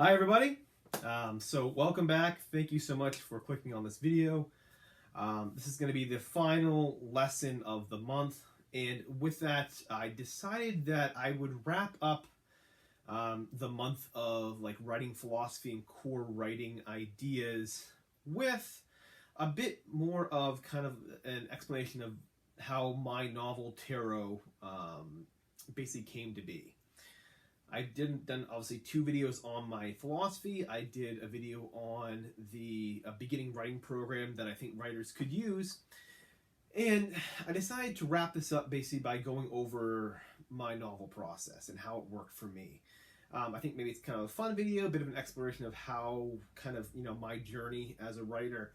Hi everybody. So welcome back. Thank you so much for clicking on this video. This is going to be the final lesson of the month, and with that I decided that I would wrap up the month of writing philosophy and core writing ideas with a bit more of kind of an explanation of how my novel Tarot basically came to be. I done obviously 2 videos on my philosophy. I did a video on the beginning writing program that I think writers could use. And I decided to wrap this up basically by going over my novel process and how it worked for me. I think maybe it's kind of a fun video, a bit of an exploration of how kind of, my journey as a writer.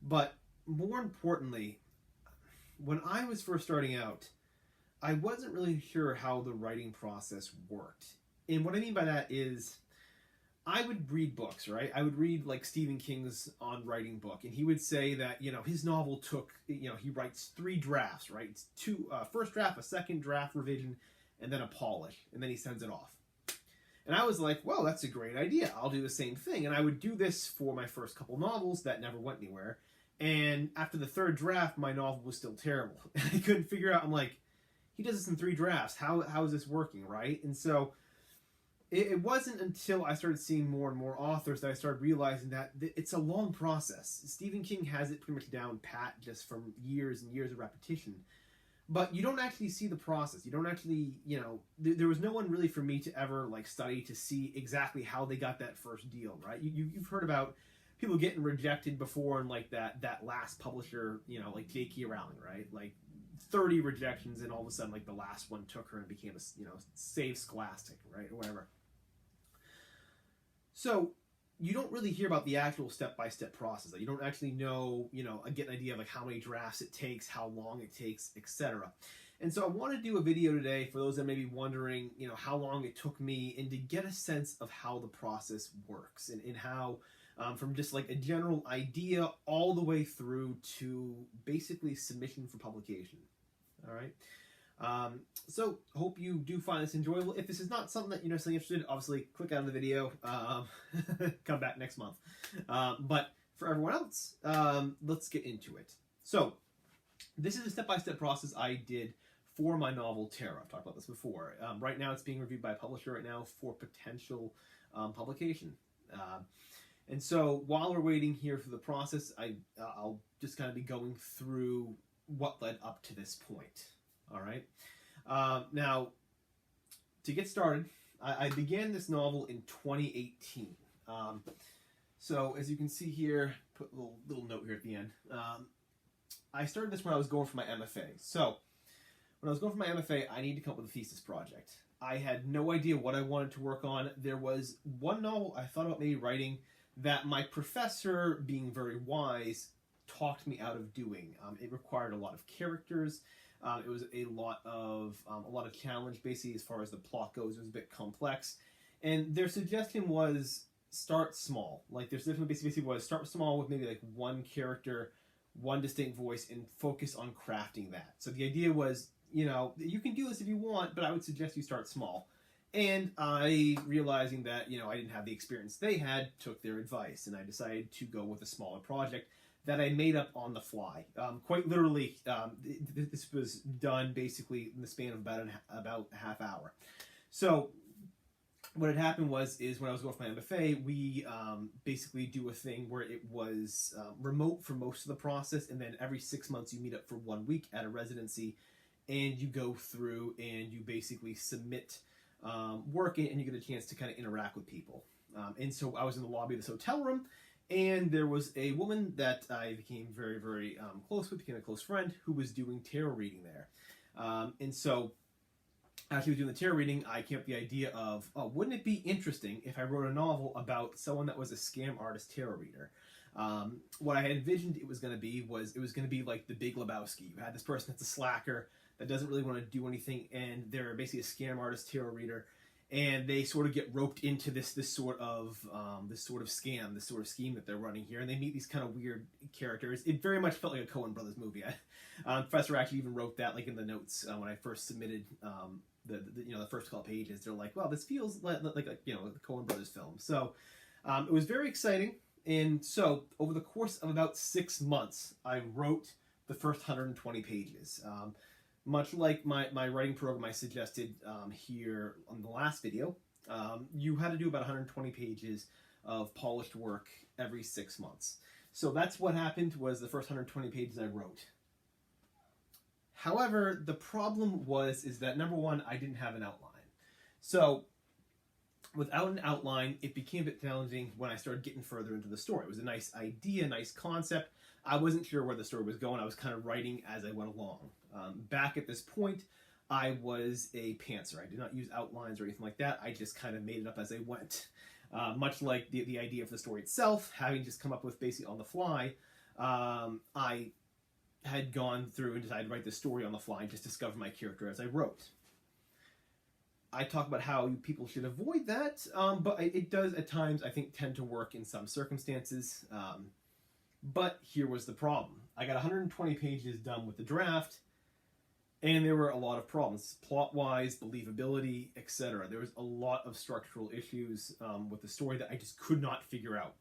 But more importantly, when I was first starting out, I wasn't really sure how the writing process worked. And what I mean by that is I would read books, right? I would read like Stephen King's On Writing book, and he would say that, his novel took, he writes 3 drafts, right? It's 2, first draft, a second draft revision, and then a polish, and then he sends it off. And I was like, well, that's a great idea. I'll do the same thing. And I would do this for my first couple novels that never went anywhere. And after the 3rd draft, my novel was still terrible. I couldn't figure out, I'm like, he does this in 3 drafts. How is this working, right? And so it wasn't until I started seeing more and more authors that I started realizing that it's a long process. Stephen King has it pretty much down pat just from years and years of repetition. But you don't actually see the process. You don't actually, there was no one really for me to ever study to see exactly how they got that first deal, right? You've heard about people getting rejected before and that last publisher, like J.K. Rowling, right? 30 rejections, and all of a sudden the last one took her and became a, save Scholastic, right? Or whatever. So you don't really hear about the actual step-by-step process. You don't actually know, get an idea of how many drafts it takes, how long it takes, etc. And so I want to do a video today for those that may be wondering, how long it took me, and to get a sense of how the process works, and how from just a general idea all the way through to basically submission for publication. All right. So hope you do find this enjoyable. If this is not something that you're necessarily interested in, obviously click out of the video, come back next month. But for everyone else, let's get into it. So this is a step-by-step process I did for my novel Tarot. I've talked about this before. Right now it's being reviewed by a publisher right now for potential publication. And so while we're waiting here for the process, I'll just kind of be going through what led up to this point. All right. Now, to get started, I began this novel in 2018. So as you can see here, put a little note here at the end. I started this when I was going for my MFA. So when I was going for my MFA, I needed to come up with a thesis project. I had no idea what I wanted to work on. There was one novel I thought about maybe writing that my professor, being very wise, talked me out of doing. It required a lot of characters. It was a lot of challenge, basically, as far as the plot goes. It was a bit complex. And their suggestion was start small. Their suggestion basically was start small with maybe one character, one distinct voice, and focus on crafting that. So the idea was, you can do this if you want, but I would suggest you start small. And I, realizing that, I didn't have the experience they had, took their advice, and I decided to go with a smaller project that I made up on the fly. Quite literally, this was done basically in the span of about a half hour. So what had happened is when I was going for my MFA, we basically do a thing where it was remote for most of the process, and then every 6 months you meet up for 1 week at a residency, and you go through and you basically submit work, and you get a chance to kind of interact with people. And so I was in the lobby of this hotel room, and there was a woman that I became very, very close with, became a close friend, who was doing tarot reading there. And so as she was doing the tarot reading, I came up with the idea of, wouldn't it be interesting if I wrote a novel about someone that was a scam artist tarot reader? What I had envisioned it was going to be like the Big Lebowski. You had this person that's a slacker that doesn't really want to do anything, and they're basically a scam artist tarot reader, and they sort of get roped into this sort of scam, this sort of scheme that they're running here, and they meet these kind of weird characters. It very much felt like a Coen Brothers movie. Professor actually even wrote that in the notes when I first submitted the first couple pages, they're like, well, this feels like a the Coen Brothers film. So it was very exciting. And so over the course of about 6 months, I wrote the first 120 pages. Much like my writing program I suggested here on the last video, you had to do about 120 pages of polished work every 6 months. So that's what happened, was the first 120 pages I wrote. However, the problem is that, number one, I didn't have an outline. So without an outline, it became a bit challenging when I started getting further into the story. It was a nice idea, nice concept. I wasn't sure where the story was going. I was kind of writing as I went along. Back at this point, I was a pantser. I did not use outlines or anything like that. I just kind of made it up as I went. Much like the idea of the story itself, having just come up with basically on the fly, I had gone through and decided to write the story on the fly and just discover my character as I wrote. I talk about how people should avoid that, but it does at times, I think, tend to work in some circumstances. But here was the problem. I got 120 pages done with the draft, and there were a lot of problems, plot-wise, believability, etc. There was a lot of structural issues with the story that I just could not figure out.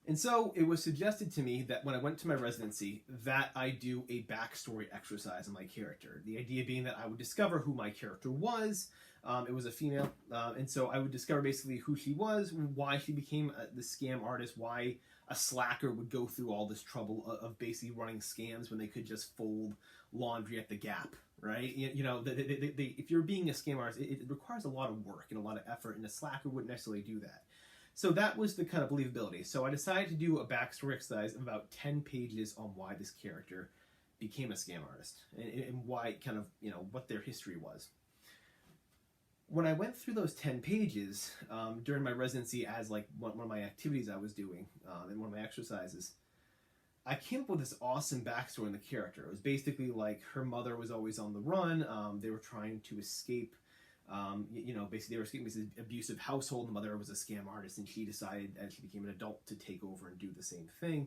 And so it was suggested to me that when I went to my residency, that I do a backstory exercise on my character. The idea being that I would discover who my character was. It was a female, and so I would discover basically who she was, why she became the scam artist, why a slacker would go through all this trouble of basically running scams when they could just fold laundry at the Gap, right? If you're being a scam artist, it requires a lot of work and a lot of effort, and a slacker wouldn't necessarily do that. So that was the kind of believability. So I decided to do a backstory exercise of about 10 pages on why this character became a scam artist and why kind of, what their history was. When I went through those 10 pages during my residency as like one of my activities I was doing in one of my exercises, I came up with this awesome backstory on the character. It was basically like her mother was always on the run. They were trying to escape. Basically they were escaping this abusive household. The mother was a scam artist, and she decided, as she became an adult, to take over and do the same thing.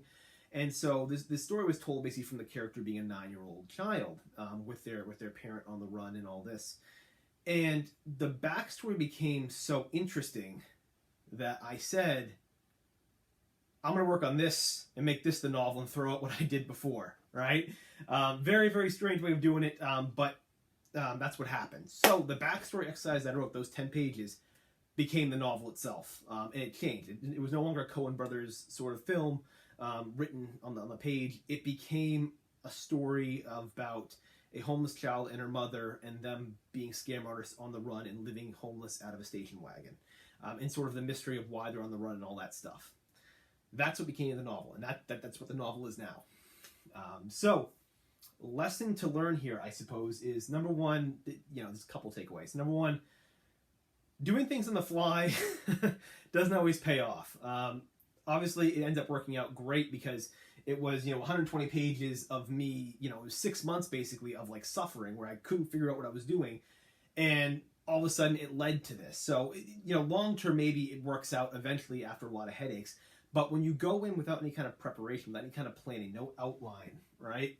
And so this story was told basically from the character being a 9-year-old child with their parent on the run and all this. And the backstory became so interesting that I said, I'm going to work on this and make this the novel and throw out what I did before, right? Very, very strange way of doing it, but that's what happened. So the backstory exercise that I wrote, those 10 pages, became the novel itself, and it changed. It was no longer a Coen Brothers sort of film written on the page. It became a story about a homeless child and her mother, and them being scam artists on the run and living homeless out of a station wagon, and sort of the mystery of why they're on the run and all that stuff. That's what became the novel, and that's what the novel is now. So, lesson to learn here, I suppose, is number one, there's a couple takeaways. Number one, doing things on the fly doesn't always pay off. Obviously, it ends up working out great because it was, 120 pages of me, it was 6 months basically of like suffering where I couldn't figure out what I was doing. And all of a sudden it led to this. So, long term, maybe it works out eventually after a lot of headaches. But when you go in without any kind of preparation, without any kind of planning, no outline, right?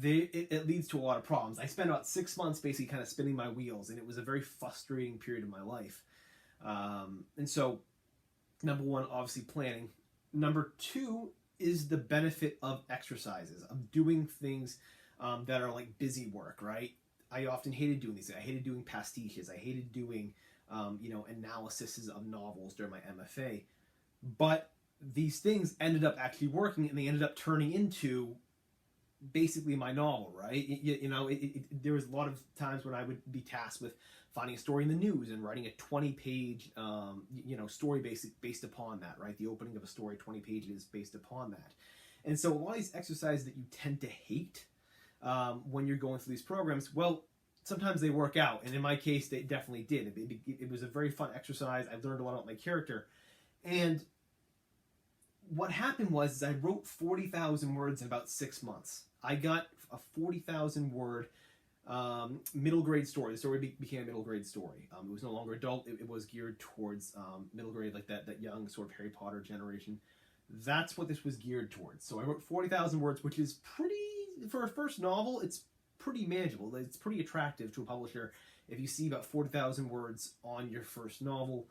It leads to a lot of problems. I spent about 6 months basically kind of spinning my wheels, and it was a very frustrating period of my life. And so, number one, obviously planning. Number two is the benefit of exercises, of doing things that are like busy work, right? I often hated doing these things. I hated doing pastiches. I hated doing, analyses of novels during my MFA. But these things ended up actually working, and they ended up turning into basically my novel, right? There was a lot of times when I would be tasked with finding a story in the news and writing a 20-page, story based upon that, right? The opening of a story, 20 pages based upon that. And so a lot of these exercises that you tend to hate when you're going through these programs, well, sometimes they work out. And in my case, they definitely did. It was a very fun exercise. I learned a lot about my character. And what happened was I wrote 40,000 words in about 6 months. I got a 40,000 word middle grade story. The story became a middle grade story. It was no longer adult. It was geared towards middle grade, like that young sort of Harry Potter generation. That's what this was geared towards. So I wrote 40,000 words, which is pretty, for a first novel, it's pretty manageable. It's pretty attractive to a publisher if you see about 40,000 words on your first novel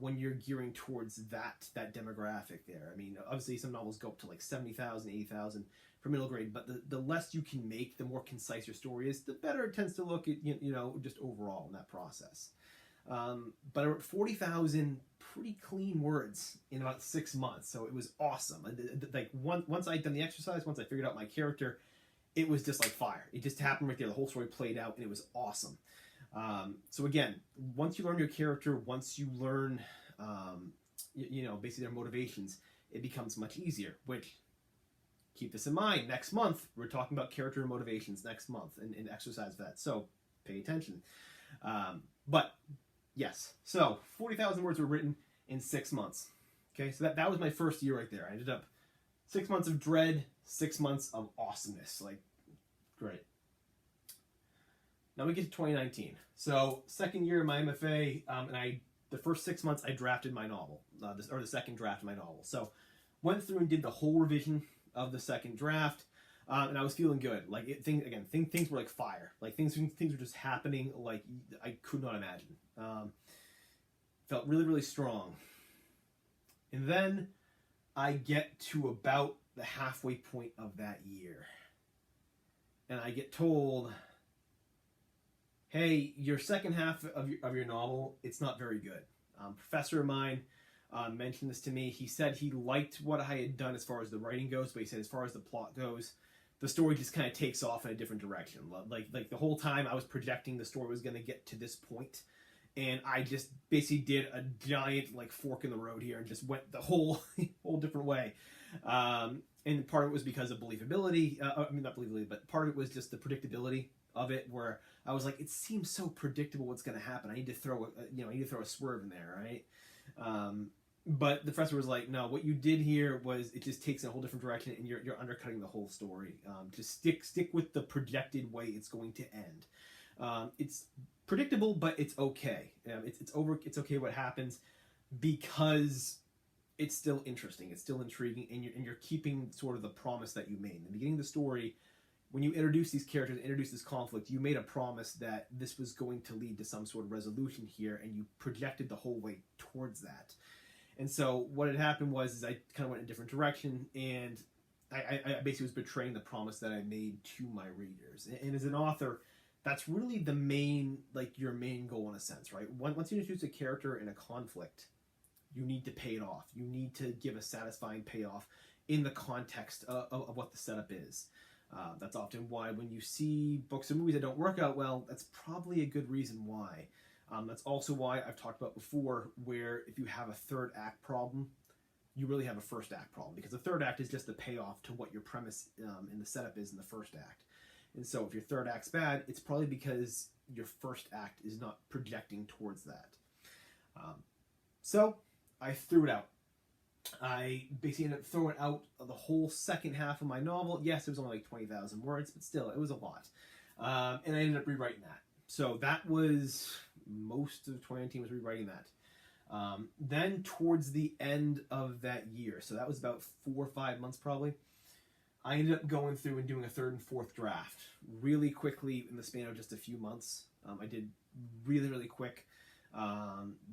when you're gearing towards that demographic there. I mean, obviously some novels go up to like 70,000, 80,000 for middle grade, but the less you can make, the more concise your story is, the better it tends to look at, just overall in that process. But I wrote 40,000 pretty clean words in about 6 months, so it was awesome. Like once I'd done the exercise, once I figured out my character, it was just like fire. It just happened right there. The whole story played out, and it was awesome. So again, once you learn your character, once you learn, basically their motivations, it becomes much easier. Which, keep this in mind, next month we're talking about character and motivations next month, and exercise that. So pay attention. But yes, so 40,000 words were written in 6 months. Okay, so that was my first year right there. I ended up 6 months of dread, 6 months of awesomeness. Like, great. Now we get to 2019. So second year of my MFA, and the first 6 months I drafted my novel, the second draft of my novel. So went through and did the whole revision of the second draft, and I was feeling good. Like things were like fire. Like things were just happening like I could not imagine. Felt really, really strong. And then I get to about the halfway point of that year, and I get told, hey, your second half of your novel, it's not very good. Professor of mine mentioned this to me. He said he liked what I had done as far as the writing goes, but he said as far as the plot goes, the story just kind of takes off in a different direction. Like the whole time I was projecting the story was going to get to this point, and I just basically did a giant like fork in the road here and just went the whole different way. And part of it was because of believability. Not believability, but part of it was just the predictability of it, where I was like, it seems so predictable what's going to happen. I need to throw a swerve in there, right? But the professor was like, no, what you did here was it just takes in a whole different direction, and you're undercutting the whole story. Just stick with the projected way it's going to end. It's predictable, but it's okay. It's okay what happens, because it's still interesting. It's still intriguing, and you're keeping sort of the promise that you made in the beginning of the story. When you introduce these characters, introduce this conflict, you made a promise that this was going to lead to some sort of resolution here, and you projected the whole way towards that. And so what had happened was I kind of went in a different direction, and I basically was betraying the promise that I made to my readers. And as an author, that's really your main goal in a sense, right? Once you introduce a character in a conflict, you need to pay it off. You need to give a satisfying payoff in the context of what the setup is. That's often why when you see books or movies that don't work out well, that's probably a good reason why. That's also why I've talked about before, where if you have a third act problem, you really have a first act problem, because the third act is just the payoff to what your premise in the setup is in the first act. And so if your third act's bad, it's probably because your first act is not projecting towards that. So I threw it out. I basically ended up throwing out the whole second half of my novel. Yes, it was only like 20,000 words, but still, it was a lot. And I ended up rewriting that. So that was most of 2019 was rewriting that. Then towards the end of that year, so that was about 4 or 5 months probably, I ended up going through and doing a third and fourth draft really quickly in the span of just a few months. I did really, really quick,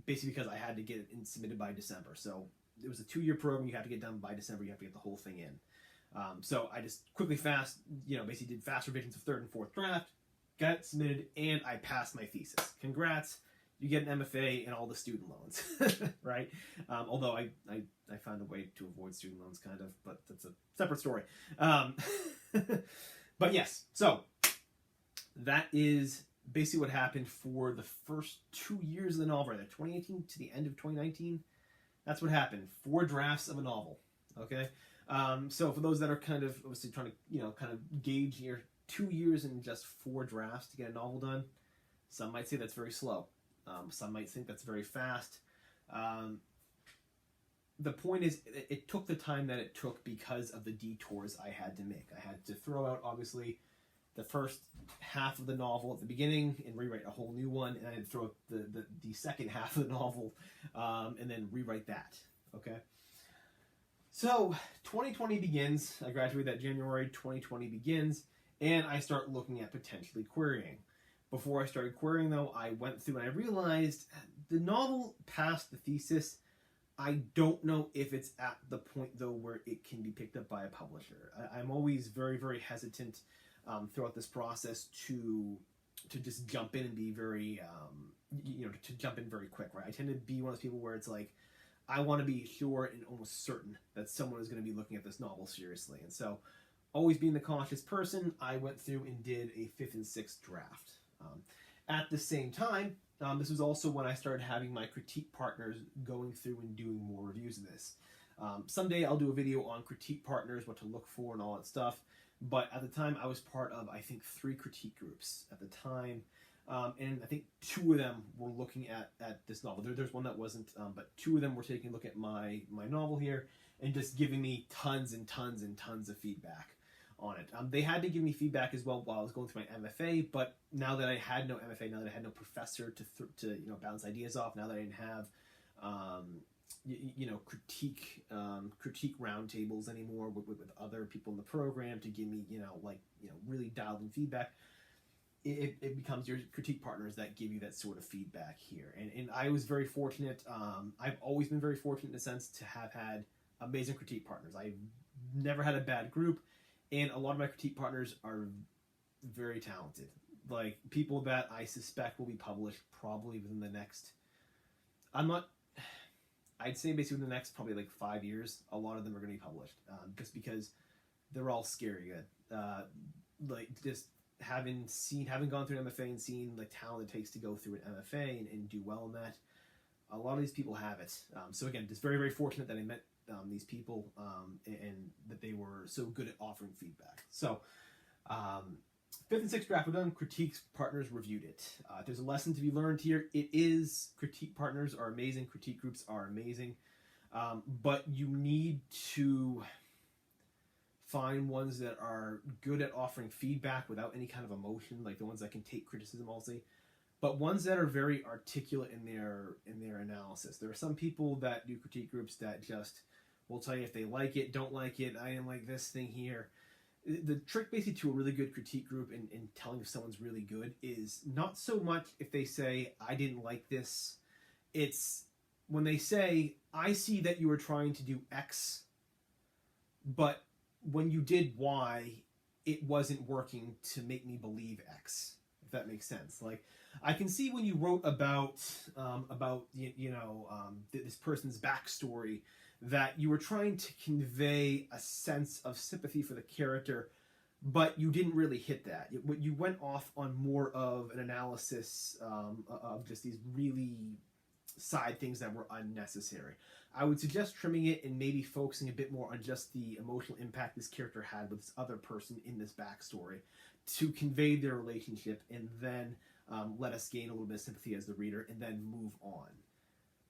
basically because I had to get it submitted by December. So it was a 2-year program. You have to get done by December. You have to get the whole thing in. So I just quickly basically did fast revisions of third and fourth draft, got it submitted, and I passed my thesis. Congrats. You get an MFA and all the student loans, right? Although I found a way to avoid student loans, kind of, but that's a separate story. But yes, so that is basically what happened for the first 2 years of the novel, right? 2018 to the end of 2019. That's what happened. 4 drafts of a novel. Okay, so for those that are kind of obviously trying to kind of gauge here, 2 years and just 4 drafts to get a novel done. Some might say that's very slow. Some might think that's very fast. The point is, it took the time that it took because of the detours I had to make. I had to throw out, obviously, the first half of the novel at the beginning and rewrite a whole new one, and I had to throw out the second half of the novel and then rewrite that. Okay? So, 2020 begins. I graduated that January. 2020 begins. and I start looking at potentially querying. Before I started querying, though, I went through and I realized the novel passed the thesis. I don't know if it's at the point, though, where it can be picked up by a publisher. I'm always very, very hesitant throughout this process to just jump in and be very, to jump in very quick, right? I tend to be one of those people where it's like, I want to be sure and almost certain that someone is going to be looking at this novel seriously. And so, always being the cautious person, I went through and did a 5th and 6th draft. At the same time, this was also when I started having my critique partners going through and doing more reviews of this. Someday I'll do a video on critique partners, what to look for and all that stuff. But at the time, I was part of, I think, 3 critique groups at the time. And I think 2 of them were looking at this novel. There's one that wasn't, but 2 of them were taking a look at my novel here and just giving me tons and tons and tons of feedback on it. They had to give me feedback as well while I was going through my MFA, but now that I had no MFA, now that I had no professor to bounce ideas off, now that I didn't have critique roundtables anymore with other people in the program to give me really dialed in feedback, it becomes your critique partners that give you that sort of feedback here. And I was very fortunate. I've always been very fortunate in a sense to have had amazing critique partners. I've never had a bad group. And a lot of my critique partners are very talented. Like, people that I suspect will be published probably within the next... I'd say basically within the next probably like 5 years, a lot of them are going to be published. Just because they're all scary good. Just having gone through an MFA and seen the talent it takes to go through an MFA and do well in that, a lot of these people have it. So again, just very, very fortunate that I met these people and that they were so good at offering feedback. So 5th and 6th draft were done. Critique partners reviewed it. There's a lesson to be learned here. Critique partners are amazing. Critique groups are amazing. But you need to find ones that are good at offering feedback without any kind of emotion, like the ones that can take criticism also, but ones that are very articulate in their analysis. There are some people that do critique groups that just will tell you if they like it, don't like it, I didn't like this thing here. The trick basically to a really good critique group in telling if someone's really good is not so much if they say, I didn't like this. It's when they say, I see that you were trying to do X, but when you did Y, it wasn't working to make me believe X, if that makes sense. Like, I can see when you wrote about this person's backstory that you were trying to convey a sense of sympathy for the character, but you didn't really hit that. You went off on more of an analysis of just these really side things that were unnecessary. I would suggest trimming it and maybe focusing a bit more on just the emotional impact this character had with this other person in this backstory to convey their relationship, and then let us gain a little bit of sympathy as the reader, and then move on.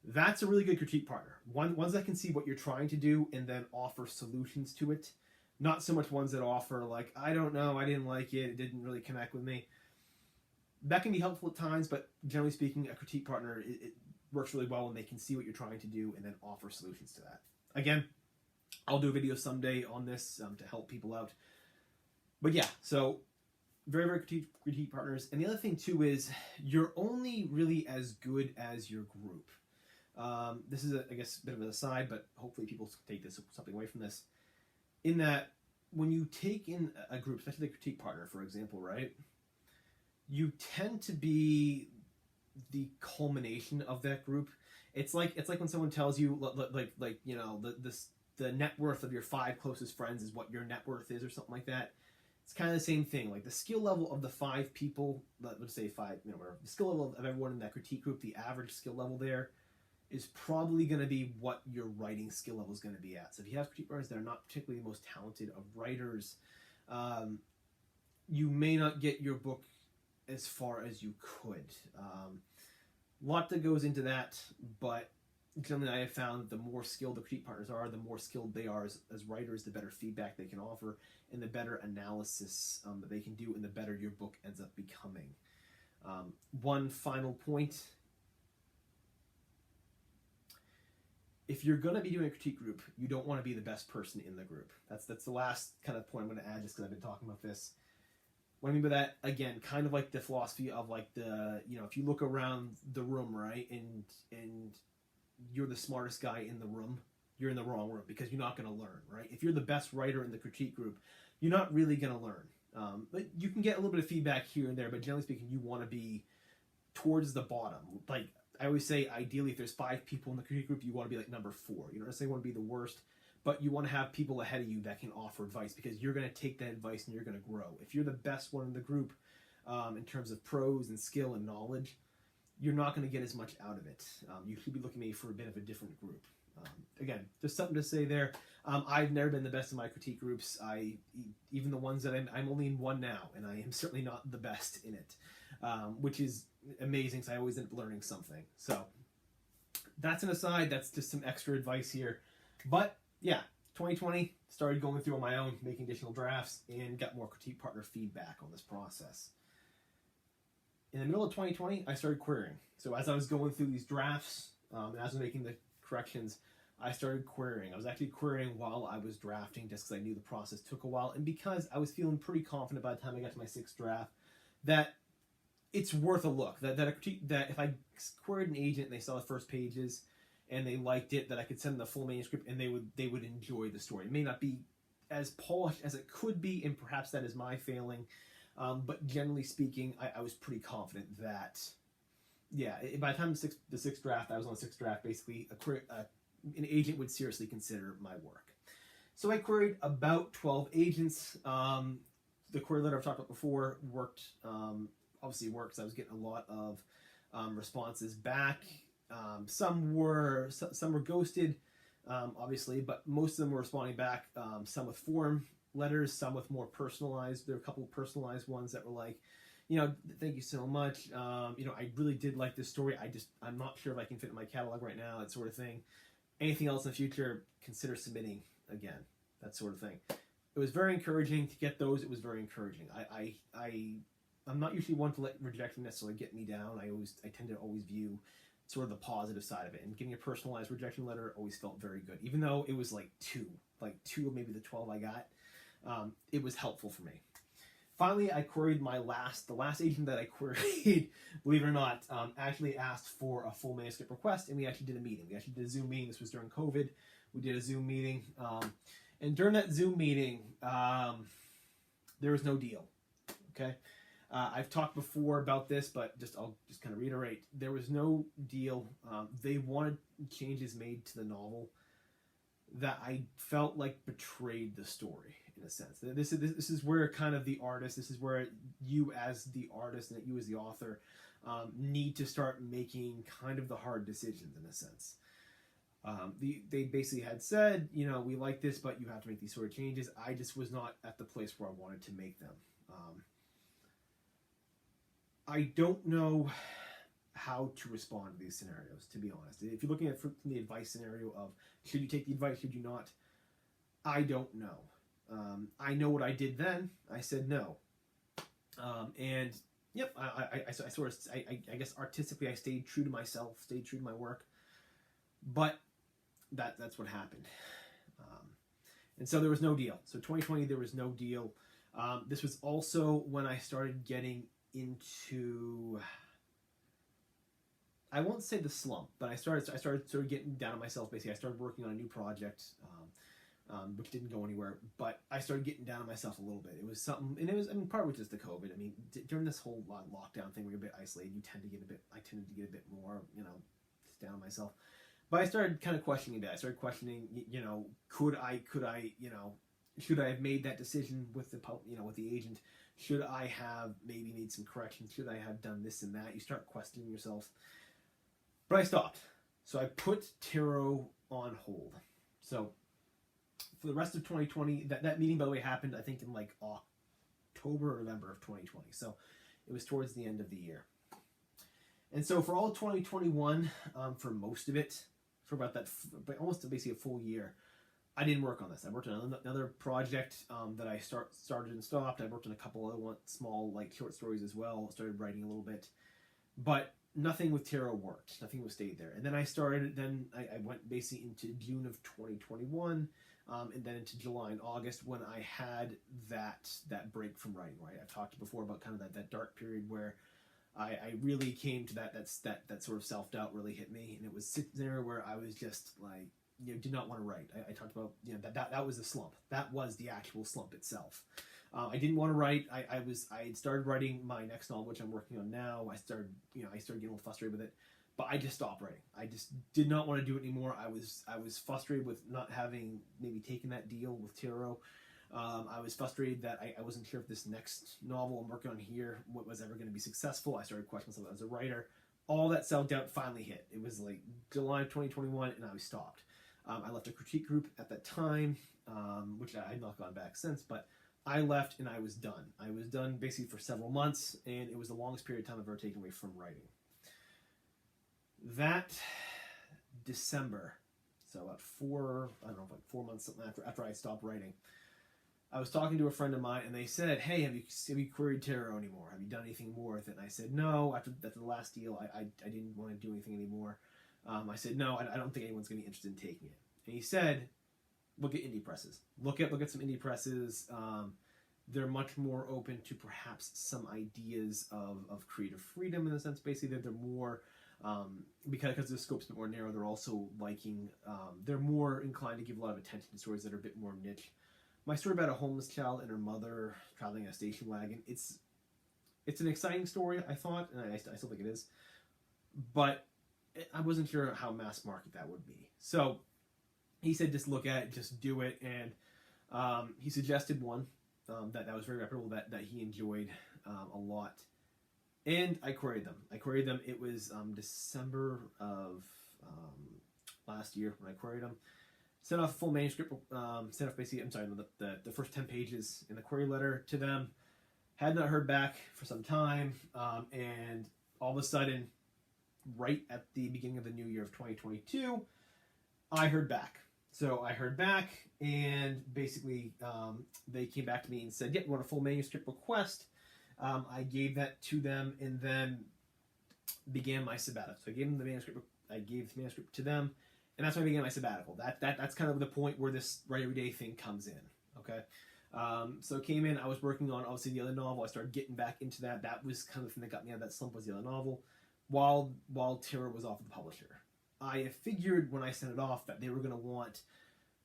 That's a really good critique partner. Ones that can see what you're trying to do and then offer solutions to it. Not so much ones that offer like, I don't know, I didn't like it, it didn't really connect with me. That can be helpful at times, but generally speaking, a critique partner, it works really well when they can see what you're trying to do and then offer solutions to that. Again, I'll do a video someday on this to help people out. But yeah, so very, very critique partners. And the other thing too is you're only really as good as your group. This is, I guess, a bit of an aside, but hopefully people take something away from this. In that, when you take in a group, especially the critique partner, for example, right? You tend to be the culmination of that group. It's like when someone tells you, the net worth of your 5 closest friends is what your net worth is, or something like that. It's kind of the same thing. Like the skill level of the 5 people, let's say 5, whatever, the skill level of everyone in that critique group, the average skill level there is probably going to be what your writing skill level is going to be at. So if you have critique writers that are not particularly the most talented of writers, you may not get your book as far as you could. A lot that goes into that, but generally I have found the more skilled the critique partners are, the more skilled they are as writers, the better feedback they can offer, and the better analysis that they can do, and the better your book ends up becoming. One final point. If you're going to be doing a critique group, you don't want to be the best person in the group. That's the last kind of point I'm going to add, just because I've been talking about this. What I mean by that, again, kind of like the philosophy of like the, if you look around the room, right, and you're the smartest guy in the room, you're in the wrong room because you're not going to learn, right? If you're the best writer in the critique group, you're not really going to learn. But you can get a little bit of feedback here and there, but generally speaking, you want to be towards the bottom. Like I always say, ideally, if there's 5 people in the critique group, you want to be like number 4. You don't necessarily want to be the worst, but you want to have people ahead of you that can offer advice because you're going to take that advice and you're going to grow. If you're the best one in the group in terms of prose and skill and knowledge, you're not going to get as much out of it. You should be looking maybe for a bit of a different group. Again, just something to say there. I've never been the best in my critique groups. Even the ones that I'm only in one now, and I am certainly not the best in it, which is amazing because I always end up learning something. So that's an aside. That's just some extra advice here. But yeah, 2020, started going through on my own, making additional drafts, and got more critique partner feedback on this process. In the middle of 2020, I started querying. So as I was going through these drafts, and as I was making the corrections, I started querying. I was actually querying while I was drafting just because I knew the process took a while, and because I was feeling pretty confident by the time I got to my 6th draft that it's worth a look. That if I queried an agent and they saw the first pages and they liked it, that I could send them the full manuscript and they would enjoy the story. It may not be as polished as it could be, and perhaps that is my failing. But generally speaking, I was pretty confident that, yeah, by the time the sixth draft, I was on the 6th draft, basically an agent would seriously consider my work. So I queried about 12 agents. The query letter I've talked about before obviously worked. I was getting a lot of responses back. Some were ghosted, obviously, but most of them were responding back. Some with form letters, some with more personalized. There were a couple of personalized ones that were like, thank you so much. I really did like this story. I'm not sure if I can fit in my catalog right now, that sort of thing. Anything else in the future, consider submitting again, that sort of thing. It was very encouraging to get those. It was very encouraging. I'm not usually one to let rejection necessarily get me down. I tend to always view sort of the positive side of it. And getting a personalized rejection letter always felt very good. Even though it was like two of maybe the 12 I got, it was helpful for me. Finally, I queried the last agent that I queried, believe it or not, actually asked for a full manuscript request, and we actually did a meeting. We actually did a Zoom meeting. This was during COVID. We did a Zoom meeting. And during that Zoom meeting, there was no deal. Okay? I've talked before about this, but I'll just kind of reiterate. There was no deal. They wanted changes made to the novel that I felt like betrayed the story, in a sense. This is where kind of the artist, this is where you as the artist and you as the author need to start making kind of the hard decisions, in a sense. They basically had said, we like this, but you have to make these sort of changes. I just was not at the place where I wanted to make them. I don't know how to respond to these scenarios, to be honest. If you're looking at from the advice scenario of should you take the advice, should you not, I don't know. I know what I did then. I said no. And yep, I guess artistically I stayed true to myself, stayed true to my work, but that's what happened. And so there was no deal. So 2020, there was no deal. This was also when I started getting into, I won't say the slump, but I started sort of getting down on myself. Basically, I started working on a new project, which didn't go anywhere. But I started getting down on myself a little bit. It was something, and it was, part of it was just the COVID. During this whole lockdown thing, we were a bit isolated. I tended to get a bit more, just down on myself. But I started kind of questioning that. I started questioning, could I, should I have made that decision with with the agent? Should I have maybe made some corrections? Should I have done this and that? You start questioning yourself. But I stopped. So I put tarot on hold. So for the rest of 2020, that meeting, by the way, happened, I think, in like October or November of 2020. So it was towards the end of the year. And so for all of 2021, for most of it, for about almost basically a full year, I didn't work on this. I worked on another project that I started and stopped. I worked on a couple other small short stories as well. Started writing a little bit, but nothing with tarot worked. Nothing was stayed there. And then I went basically into June of 2021, and then into July and August when I had that break from writing, right? I've talked before about kind of that dark period where I really came to that sort of self-doubt really hit me, and it was sitting there where I was just like, did not want to write. I talked about, that was the slump. That was the actual slump itself. I didn't want to write. I had started writing my next novel, which I'm working on now. I started getting a little frustrated with it, but I just stopped writing. I just did not want to do it anymore. I was frustrated with not having maybe taken that deal with tarot. I was frustrated that I wasn't sure if this next novel I'm working on here was ever going to be successful. I started questioning myself as a writer. All that self-doubt finally hit. It was like July of 2021, and I was stopped. I left a critique group at that time, which I had not gone back since, but I left and I was done. I was done basically for several months, and it was the longest period of time I've ever taken away from writing. That December, so about 4 months after I stopped writing, I was talking to a friend of mine, and they said, "Hey, have you queried tarot anymore? Have you done anything more with it?" And I said, "No." After the last deal, I didn't want to do anything anymore. I said, "No, I don't think anyone's going to be interested in taking it." And he said, "Look at indie presses. Look at some indie presses. They're much more open to perhaps some ideas of creative freedom in the sense, basically, that they're more because the scope's a bit more narrow. They're also they're more inclined to give a lot of attention to stories that are a bit more niche." My story about a homeless child and her mother traveling in a station wagon, it's an exciting story, I thought, and I still think it is, but I wasn't sure how mass market that would be. So he said, just look at it, just do it, and he suggested one that was very reputable, that he enjoyed a lot, and I queried them. It was December of last year when I queried them. Sent off a full manuscript, the first 10 pages in the query letter to them. Had not heard back for some time, and all of a sudden, right at the beginning of the new year of 2022, I heard back. So I heard back, and basically they came back to me and said, "Yep, we want a full manuscript request." I gave that to them, and then began my sabbatical. So I gave them the manuscript. I gave the manuscript to them. And that's when I began my sabbatical. That's kind of the point where this write every day thing comes in. Okay, so it came in. I was working on obviously the other novel. I started getting back into that. That was kind of the thing that got me out of that slump, was the other novel. While tarot was off with the publisher, I figured when I sent it off that they were going to want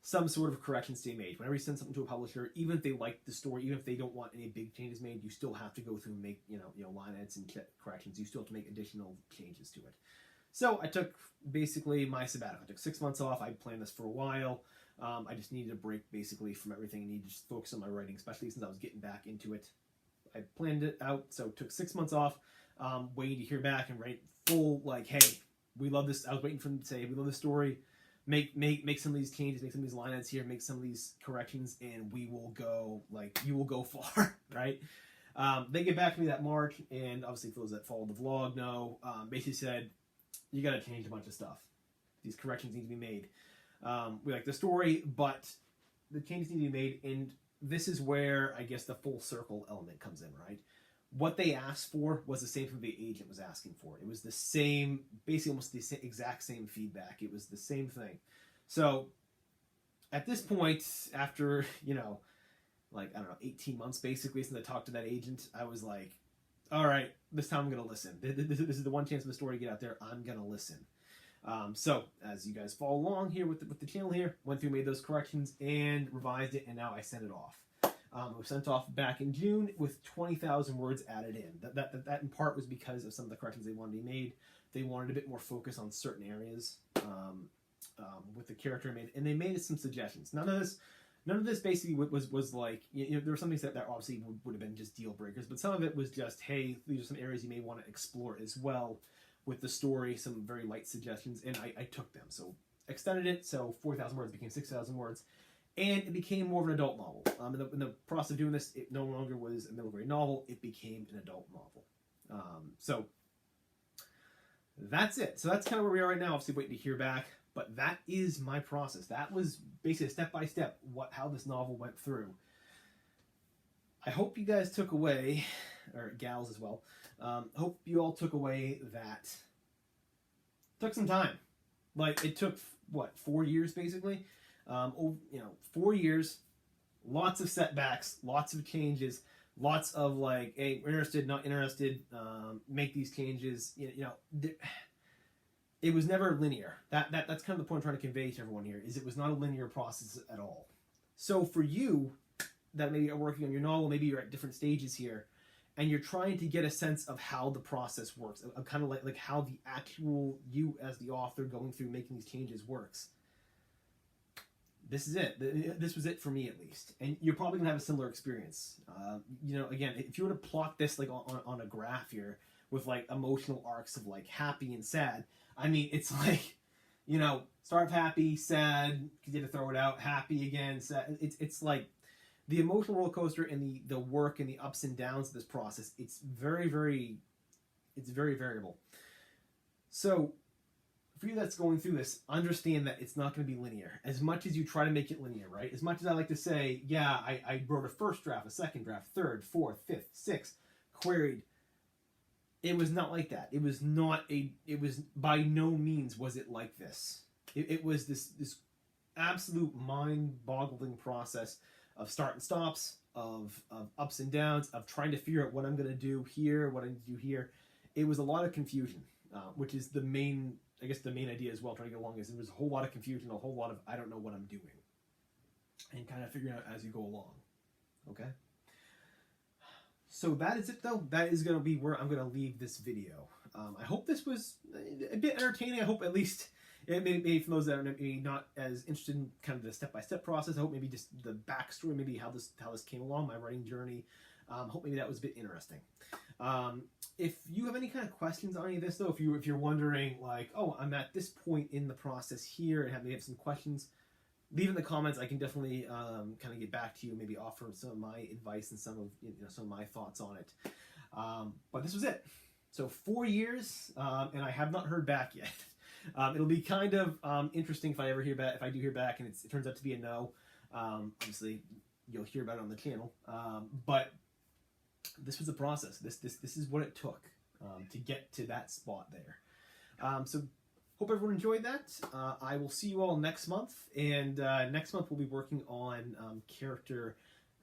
some sort of corrections to be made. Whenever you send something to a publisher, even if they like the story, even if they don't want any big changes made, you still have to go through and make line edits and corrections. You still have to make additional changes to it. So I took basically my sabbatical. I took 6 months off. I planned this for a while. I just needed a break basically from everything. I needed to just focus on my writing, especially since I was getting back into it. I planned it out, so took 6 months off, waiting to hear back and write full, like, hey, we love this. I was waiting for them to say, we love this story. Make some of these changes, make some of these line edits here, make some of these corrections, and we will go, you will go far, right? They get back to me that March, and obviously for those that followed the vlog know, basically said, you got to change a bunch of stuff. These corrections need to be made. We like the story, but the changes need to be made, and this is where I guess the full circle element comes in, right? What they asked for was the same thing the agent was asking for. It was the same, basically almost the exact same feedback. It was the same thing. So at this point, after 18 months basically since I talked to that agent, I was like, all right, this time I'm going to listen. This is the one chance of the story to get out there. I'm going to listen. So as you guys follow along here with the channel here, went through, made those corrections, and revised it, and now I sent it off. It was sent off back in June with 20,000 words added in. That in part was because of some of the corrections they wanted to be made. They wanted a bit more focus on certain areas with the character made, and they made some suggestions. None of this basically was like, there were some things that obviously would have been just deal breakers, but some of it was just, hey, these are some areas you may want to explore as well with the story, some very light suggestions, and I took them. So extended it, so 4,000 words became 6,000 words, and it became more of an adult novel. In the process of doing this, it no longer was a middle grade novel, it became an adult novel. So that's it. So that's kind of where we are right now, obviously waiting to hear back. But that is my process. That was basically step-by-step how this novel went through. I hope you guys took away, or gals as well, Hope you all took away that. Took some time. Like, it took, what, 4 years, basically? 4 years, lots of setbacks, lots of changes, lots of, like, hey, we're interested, not interested, make these changes. It was never linear. That's kind of the point I'm trying to convey to everyone here, is it was not a linear process at all. So for you, that maybe are working on your novel, maybe you're at different stages here, and you're trying to get a sense of how the process works, of kind of like how the actual you as the author going through making these changes works. This is it. This was it for me, at least. And you're probably going to have a similar experience. Again, if you were to plot this like on a graph here with like emotional arcs of like happy and sad, I mean, it's like, start off happy, sad, because you had to throw it out, happy again, sad. It's like the emotional roller coaster and the work and the ups and downs of this process. It's very variable. So for you that's going through this, understand that it's not going to be linear. As much as you try to make it linear, right? As much as I like to say, yeah, I wrote a first draft, a second draft, third, fourth, fifth, sixth, queried. It was not like that. It was by no means was it like this. It was this absolute mind-boggling process of start and stops, of ups and downs, of trying to figure out what I'm going to do here, what I need to do here. It was a lot of confusion, which is the main idea as well, trying to get along, is there was a whole lot of confusion, a whole lot of I don't know what I'm doing, and kind of figuring out as you go along. Okay? So that is it, though. That is going to be where I'm going to leave this video. I hope this was a bit entertaining. I hope at least, maybe for those that are maybe not as interested in kind of the step-by-step process, I hope maybe just the backstory, maybe how this came along, my writing journey. Hope maybe that was a bit interesting. If you have any kind of questions on any of this, though, if you're wondering, like, oh, I'm at this point in the process here and maybe have some questions, leave in the comments. I can definitely kind of get back to you, maybe offer some of my advice and some of my thoughts on it. But this was it. So 4 years, and I have not heard back yet. It'll be kind of interesting if I ever hear back. If I do hear back and it turns out to be a no, obviously you'll hear about it on the channel. But this was the process. This is what it took to get to that spot there. So hope everyone enjoyed that. I will see you all next month, and next month we'll be working on character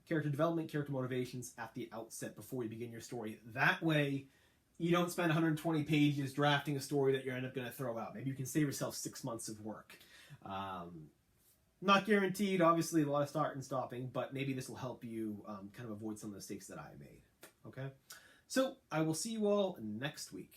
development, character motivations at the outset before you begin your story. That way, you don't spend 120 pages drafting a story that you're end up going to throw out. Maybe you can save yourself 6 months of work. Not guaranteed, obviously, a lot of start and stopping, but maybe this will help you kind of avoid some of the mistakes that I made. Okay? So, I will see you all next week.